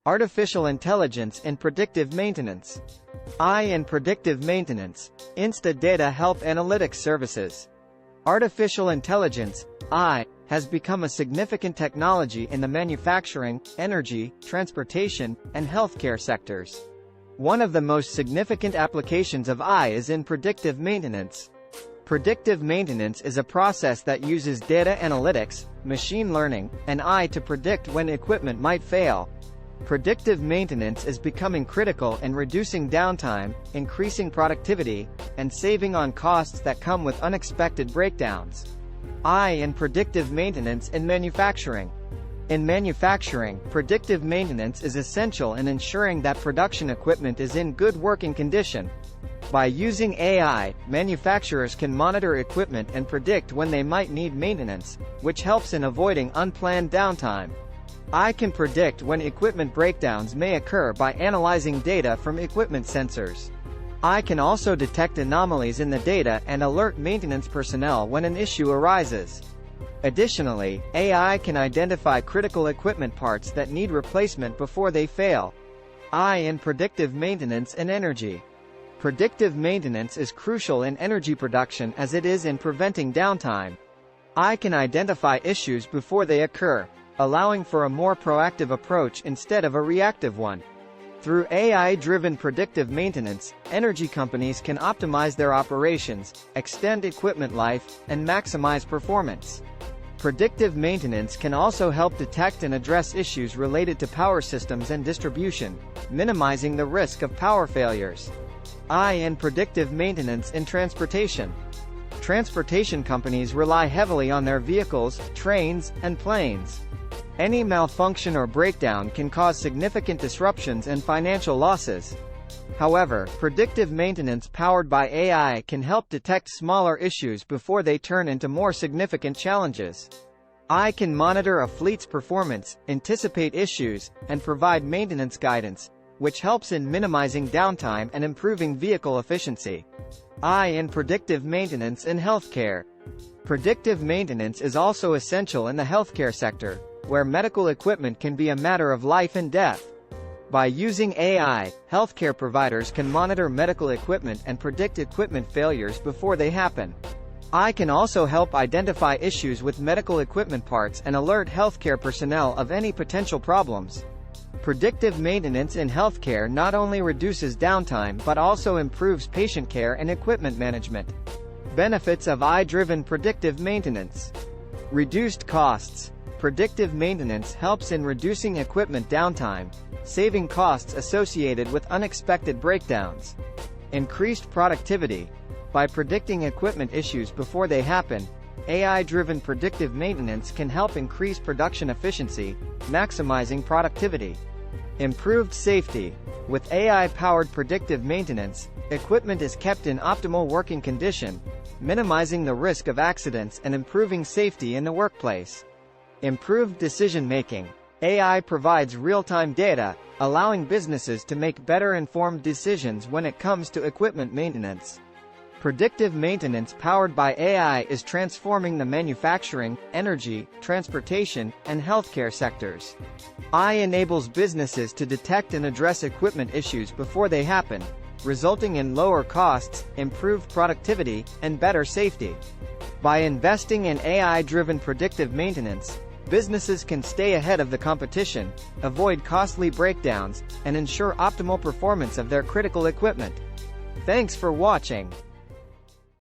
Artificial intelligence in predictive maintenance. AI in predictive maintenance. Insta Data Help Analytics Services. Artificial intelligence, AI, has become a significant technology in the manufacturing, energy, transportation, and healthcare sectors. One of the most significant applications of AI is in predictive maintenance. Predictive maintenance is a process that uses data analytics, machine learning, and AI to predict when equipment might fail. Predictive maintenance is becoming critical in reducing downtime, increasing productivity, and saving on costs that come with unexpected breakdowns. AI in predictive maintenance in manufacturing. In manufacturing, predictive maintenance is essential in ensuring that production equipment is in good working condition. By using AI, manufacturers can monitor equipment and predict when they might need maintenance, which helps in avoiding unplanned downtime. AI can predict when equipment breakdowns may occur by analyzing data from equipment sensors. AI can also detect anomalies in the data and alert maintenance personnel when an issue arises. Additionally, AI can identify critical equipment parts that need replacement before they fail. AI in predictive maintenance and energy. Predictive maintenance is crucial in energy production as it is in preventing downtime. AI can identify issues before they occur, allowing for a more proactive approach instead of a reactive one. Through AI-driven predictive maintenance, energy companies can optimize their operations, extend equipment life, and maximize performance. Predictive maintenance can also help detect and address issues related to power systems and distribution, minimizing the risk of power failures. AI in predictive maintenance in transportation. Transportation companies rely heavily on their vehicles, trains, and planes. Any malfunction or breakdown can cause significant disruptions and financial losses. However, predictive maintenance powered by AI can help detect smaller issues before they turn into more significant challenges. AI can monitor a fleet's performance, anticipate issues, and provide maintenance guidance, which helps in minimizing downtime and improving vehicle efficiency. AI in predictive maintenance in healthcare. Predictive maintenance is also essential in the healthcare sector, where medical equipment can be a matter of life and death. By using AI, healthcare providers can monitor medical equipment and predict equipment failures before they happen. AI can also help identify issues with medical equipment parts and alert healthcare personnel of any potential problems. Predictive maintenance in healthcare not only reduces downtime but also improves patient care and equipment management. Benefits of AI-driven predictive maintenance. Reduced costs. Predictive maintenance helps in reducing equipment downtime, saving costs associated with unexpected breakdowns. Increased productivity. By predicting equipment issues before they happen, AI-driven predictive maintenance can help increase production efficiency, maximizing productivity. Improved safety. With AI-powered predictive maintenance, equipment is kept in optimal working condition, minimizing the risk of accidents and improving safety in the workplace. Improved decision-making. AI provides real-time data, allowing businesses to make better-informed decisions when it comes to equipment maintenance. Predictive maintenance powered by AI is transforming the manufacturing, energy, transportation, and healthcare sectors. AI enables businesses to detect and address equipment issues before they happen, resulting in lower costs, improved productivity, and better safety. By investing in AI-driven predictive maintenance, businesses can stay ahead of the competition, avoid costly breakdowns, and ensure optimal performance of their critical equipment. Thanks for watching.